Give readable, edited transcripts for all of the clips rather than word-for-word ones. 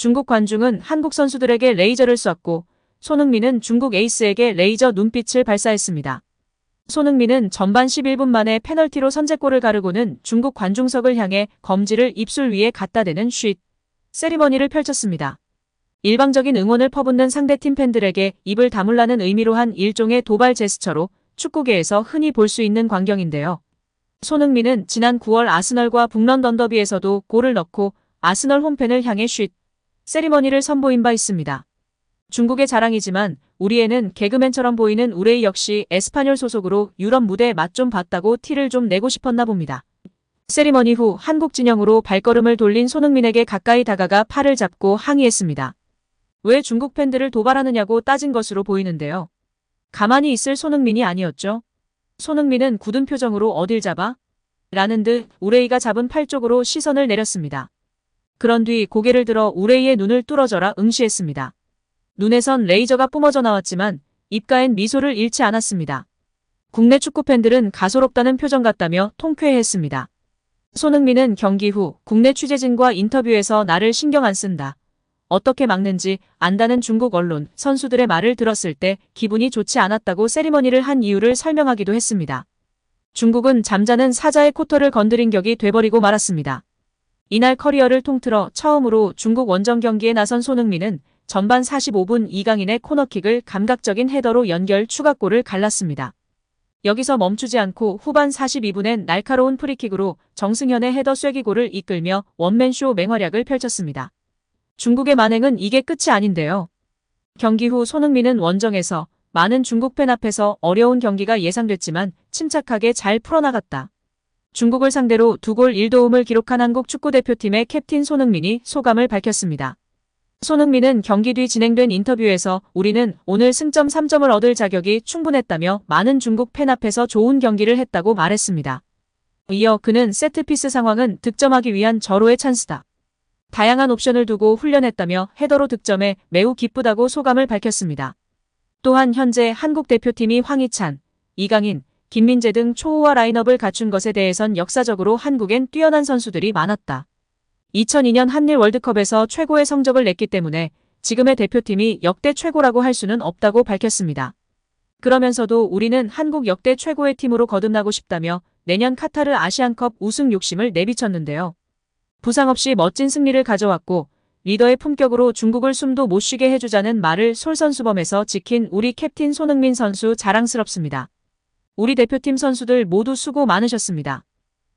중국 관중은 한국 선수들에게 레이저를 쐈고 손흥민은 중국 에이스에게 레이저 눈빛을 발사했습니다. 손흥민은 전반 11분 만에 페널티로 선제골을 가르고는 중국 관중석을 향해 검지를 입술 위에 갖다 대는 쉿 세리머니를 펼쳤습니다. 일방적인 응원을 퍼붓는 상대팀 팬들에게 입을 다물라는 의미로 한 일종의 도발 제스처로 축구계에서 흔히 볼 수 있는 광경인데요. 손흥민은 지난 9월 아스널과 북런던 더비에서도 골을 넣고 아스널 홈팬을 향해 쉿 세리머니를 선보인 바 있습니다. 중국의 자랑이지만 우리에는 개그맨처럼 보이는 우레이 역시 에스파뇰 소속으로 유럽 무대 맛 좀 봤다고 티를 좀 내고 싶었나 봅니다. 세리머니 후 한국 진영으로 발걸음을 돌린 손흥민에게 가까이 다가가 팔을 잡고 항의했습니다. 왜 중국 팬들을 도발하느냐고 따진 것으로 보이는데요. 가만히 있을 손흥민이 아니었죠. 손흥민은 굳은 표정으로 어딜 잡아? 라는 듯 우레이가 잡은 팔 쪽으로 시선을 내렸습니다. 그런 뒤 고개를 들어 우레이의 눈을 뚫어져라 응시했습니다. 눈에선 레이저가 뿜어져 나왔지만 입가엔 미소를 잃지 않았습니다. 국내 축구 팬들은 가소롭다는 표정 같다며 통쾌해했습니다. 손흥민은 경기 후 국내 취재진과 인터뷰에서 나를 신경 안 쓴다. 어떻게 막는지 안다는 중국 언론, 선수들의 말을 들었을 때 기분이 좋지 않았다고 세리머니를 한 이유를 설명하기도 했습니다. 중국은 잠자는 사자의 코털을 건드린 격이 돼버리고 말았습니다. 이날 커리어를 통틀어 처음으로 중국 원정 경기에 나선 손흥민은 전반 45분 이강인의 코너킥을 감각적인 헤더로 연결 추가골을 갈랐습니다. 여기서 멈추지 않고 후반 42분엔 날카로운 프리킥으로 정승현의 헤더 쐐기골을 이끌며 원맨쇼 맹활약을 펼쳤습니다. 중국의 만행은 이게 끝이 아닌데요. 경기 후 손흥민은 원정에서 많은 중국 팬 앞에서 어려운 경기가 예상됐지만 침착하게 잘 풀어나갔다. 중국을 상대로 2골 1도움을 기록한 한국 축구대표팀의 캡틴 손흥민이 소감을 밝혔습니다. 손흥민은 경기 뒤 진행된 인터뷰에서 우리는 오늘 승점 3점을 얻을 자격이 충분했다며 많은 중국 팬 앞에서 좋은 경기를 했다고 말했습니다. 이어 그는 세트피스 상황은 득점하기 위한 절호의 찬스다. 다양한 옵션을 두고 훈련했다며 헤더로 득점해 매우 기쁘다고 소감을 밝혔습니다. 또한 현재 한국 대표팀이 황희찬, 이강인, 김민재 등 초호화 라인업을 갖춘 것에 대해선 역사적으로 한국엔 뛰어난 선수들이 많았다. 2002년 한일 월드컵에서 최고의 성적을 냈기 때문에 지금의 대표팀이 역대 최고라고 할 수는 없다고 밝혔습니다. 그러면서도 우리는 한국 역대 최고의 팀으로 거듭나고 싶다며 내년 카타르 아시안컵 우승 욕심을 내비쳤는데요. 부상 없이 멋진 승리를 가져왔고 리더의 품격으로 중국을 숨도 못 쉬게 해주자는 말을 솔선수범해서 지킨 우리 캡틴 손흥민 선수 자랑스럽습니다. 우리 대표팀 선수들 모두 수고 많으셨습니다.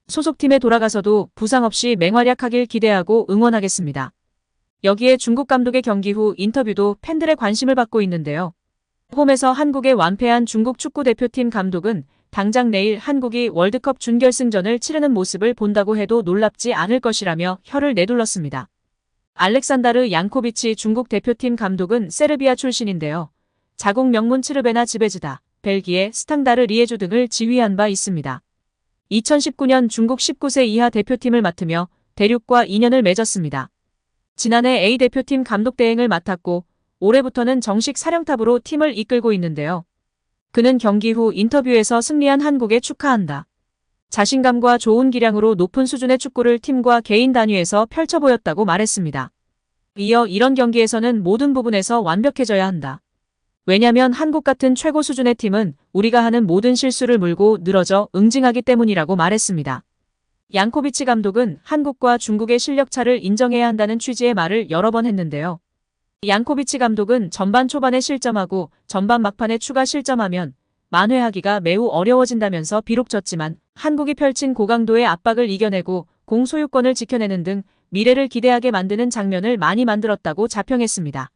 소속팀에 돌아가서도 부상 없이 맹활약하길 기대하고 응원하겠습니다. 여기에 중국 감독의 경기 후 인터뷰도 팬들의 관심을 받고 있는데요. 홈에서 한국에 완패한 중국 축구대표팀 감독은 당장 내일 한국이 월드컵 준결승전을 치르는 모습을 본다고 해도 놀랍지 않을 것이라며 혀를 내둘렀습니다. 알렉산다르 양코비치 중국 대표팀 감독은 세르비아 출신인데요. 자국 명문 츠르베나 즈베즈다, 벨기에 스탕다르 리에주 등을 지휘한 바 있습니다. 2019년 중국 19세 이하 대표팀을 맡으며 대륙과 인연을 맺었습니다. 지난해 A 대표팀 감독 대행을 맡았고 올해부터는 정식 사령탑으로 팀을 이끌고 있는데요. 그는 경기 후 인터뷰에서 승리한 한국에 축하한다. 자신감과 좋은 기량으로 높은 수준의 축구를 팀과 개인 단위에서 펼쳐 보였다고 말했습니다. 이어 이런 경기에서는 모든 부분에서 완벽해져야 한다. 왜냐면 한국 같은 최고 수준의 팀은 우리가 하는 모든 실수를 물고 늘어져 응징하기 때문이라고 말했습니다. 양코비치 감독은 한국과 중국의 실력 차를 인정해야 한다는 취지의 말을 여러 번 했는데요. 양코비치 감독은 전반 초반에 실점하고 전반 막판에 추가 실점하면 만회하기가 매우 어려워진다면서 비록 졌지만 한국이 펼친 고강도의 압박을 이겨내고 공 소유권을 지켜내는 등 미래를 기대하게 만드는 장면을 많이 만들었다고 자평했습니다.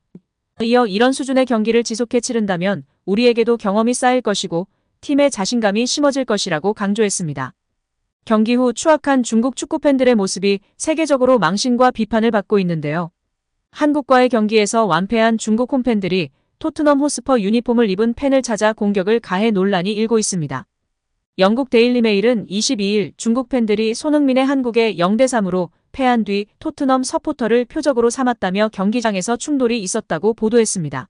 이어 이런 수준의 경기를 지속해 치른다면 우리에게도 경험이 쌓일 것이고 팀의 자신감이 심어질 것이라고 강조했습니다. 경기 후 추악한 중국 축구팬들의 모습이 세계적으로 망신과 비판을 받고 있는데요. 한국과의 경기에서 완패한 중국 홈팬들이 토트넘 호스퍼 유니폼을 입은 팬을 찾아 공격을 가해 논란이 일고 있습니다. 영국 데일리 메일은 22일 중국 팬들이 손흥민의 한국에 0대3으로 패한 뒤 토트넘 서포터를 표적으로 삼았다며 경기장에서 충돌이 있었다고 보도했습니다.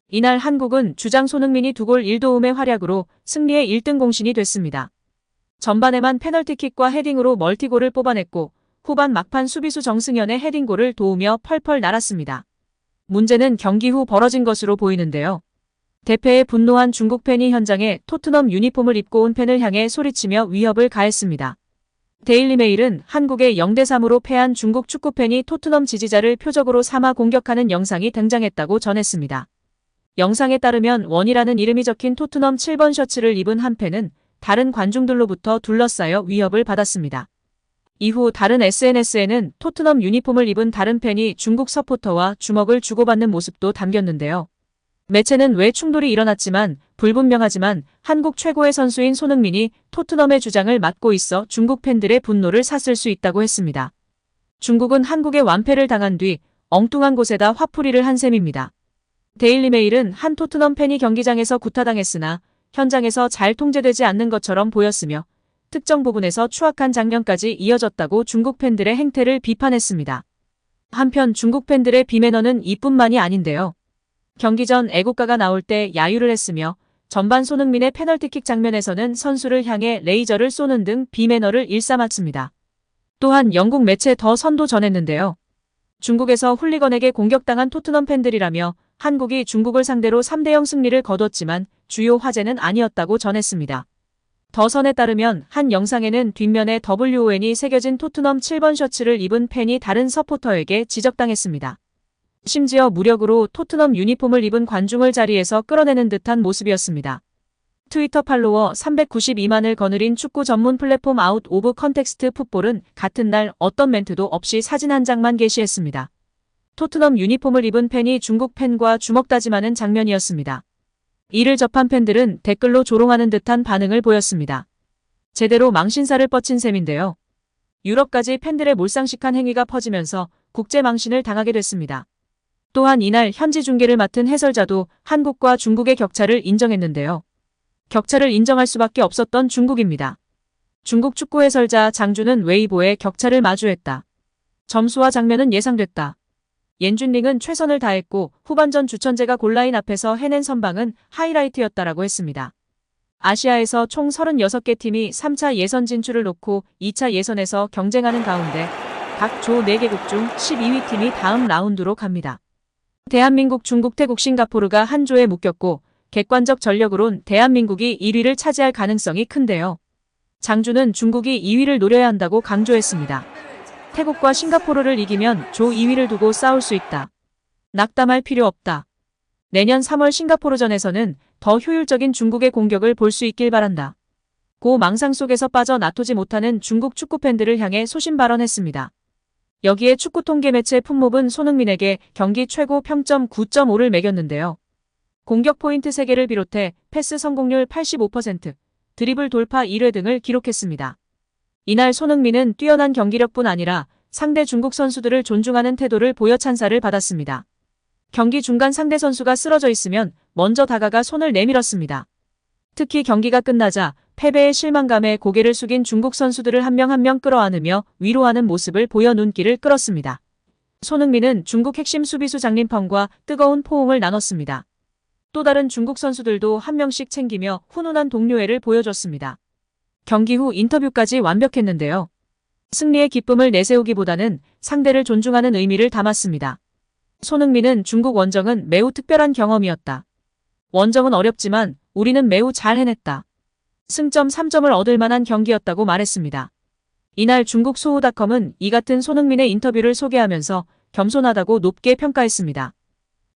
이날 한국은 주장 손흥민이 2골 1도움의 활약으로 승리의 1등 공신이 됐습니다. 전반에만 페널티킥과 헤딩으로 멀티골을 뽑아냈고 후반 막판 수비수 정승현의 헤딩골을 도우며 펄펄 날았습니다. 문제는 경기 후 벌어진 것으로 보이는데요. 대패에 분노한 중국 팬이 현장에 토트넘 유니폼을 입고 온 팬을 향해 소리치며 위협을 가했습니다. 데일리메일은 한국에 0대3으로 패한 중국 축구팬이 토트넘 지지자를 표적으로 삼아 공격하는 영상이 등장했다고 전했습니다. 영상에 따르면 원이라는 이름이 적힌 토트넘 7번 셔츠를 입은 한 팬은 다른 관중들로부터 둘러싸여 위협을 받았습니다. 이후 다른 SNS에는 토트넘 유니폼을 입은 다른 팬이 중국 서포터와 주먹을 주고받는 모습도 담겼는데요. 매체는 왜 충돌이 일어났지만 불분명하지만 한국 최고의 선수인 손흥민이 토트넘의 주장을 맡고 있어 중국 팬들의 분노를 샀을 수 있다고 했습니다. 중국은 한국의 완패를 당한 뒤 엉뚱한 곳에다 화풀이를 한 셈입니다. 데일리메일은 한 토트넘 팬이 경기장에서 구타당했으나 현장에서 잘 통제되지 않는 것처럼 보였으며 특정 부분에서 추악한 장면까지 이어졌다고 중국 팬들의 행태를 비판했습니다. 한편 중국 팬들의 비매너는 이뿐만이 아닌데요. 경기 전 애국가가 나올 때 야유를 했으며 전반 손흥민의 페널티킥 장면에서는 선수를 향해 레이저를 쏘는 등 비매너를 일삼았습니다. 또한 영국 매체 더 선도 전했는데요. 중국에서 훌리건에게 공격당한 토트넘 팬들이라며 한국이 중국을 상대로 3대0 승리를 거뒀지만 주요 화제는 아니었다고 전했습니다. 더 선에 따르면 한 영상에는 뒷면에 WON이 새겨진 토트넘 7번 셔츠를 입은 팬이 다른 서포터에게 지적당했습니다. 심지어 무력으로 토트넘 유니폼을 입은 관중을 자리에서 끌어내는 듯한 모습이었습니다. 트위터 팔로워 392만을 거느린 축구 전문 플랫폼 아웃 오브 컨텍스트 풋볼은 같은 날 어떤 멘트도 없이 사진 한 장만 게시했습니다. 토트넘 유니폼을 입은 팬이 중국 팬과 주먹다짐하는 장면이었습니다. 이를 접한 팬들은 댓글로 조롱하는 듯한 반응을 보였습니다. 제대로 망신살을 뻗친 셈인데요. 유럽까지 팬들의 몰상식한 행위가 퍼지면서 국제 망신을 당하게 됐습니다. 또한 이날 현지 중계를 맡은 해설자도 한국과 중국의 격차를 인정했는데요. 격차를 인정할 수밖에 없었던 중국입니다. 중국 축구 해설자 장준은 웨이보에 격차를 마주했다. 점수와 장면은 예상됐다. 옌준링은 최선을 다했고 후반전 주천재가 골라인 앞에서 해낸 선방은 하이라이트였다라고 했습니다. 아시아에서 총 36개 팀이 3차 예선 진출을 놓고 2차 예선에서 경쟁하는 가운데 각 조 4개국 중 12위 팀이 다음 라운드로 갑니다. 대한민국, 중국, 태국, 싱가포르가 한 조에 묶였고 객관적 전력으론 대한민국이 1위를 차지할 가능성이 큰데요. 장준은 중국이 2위를 노려야 한다고 강조했습니다. 태국과 싱가포르를 이기면 조 2위를 두고 싸울 수 있다. 낙담할 필요 없다. 내년 3월 싱가포르전에서는 더 효율적인 중국의 공격을 볼 수 있길 바란다. 고 망상 속에서 빠져나오지 못하는 중국 축구팬들을 향해 소신 발언했습니다. 여기에 축구 통계 매체 품목은 손흥민에게 경기 최고 평점 9.5를 매겼는데요. 공격 포인트 3개를 비롯해 패스 성공률 85%, 드리블 돌파 1회 등을 기록했습니다. 이날 손흥민은 뛰어난 경기력뿐 아니라 상대 중국 선수들을 존중하는 태도를 보여 찬사를 받았습니다. 경기 중간 상대 선수가 쓰러져 있으면 먼저 다가가 손을 내밀었습니다. 특히 경기가 끝나자 패배의 실망감에 고개를 숙인 중국 선수들을 한 명 한 명 끌어안으며 위로하는 모습을 보여 눈길을 끌었습니다. 손흥민은 중국 핵심 수비수 장림펑과 뜨거운 포옹을 나눴습니다. 또 다른 중국 선수들도 한 명씩 챙기며 훈훈한 동료애를 보여줬습니다. 경기 후 인터뷰까지 완벽했는데요. 승리의 기쁨을 내세우기보다는 상대를 존중하는 의미를 담았습니다. 손흥민은 중국 원정은 매우 특별한 경험이었다. 원정은 어렵지만 우리는 매우 잘 해냈다. 승점 3점을 얻을 만한 경기였다고 말했습니다. 이날 중국 소우닷컴은 이 같은 손흥민의 인터뷰를 소개하면서 겸손하다고 높게 평가했습니다.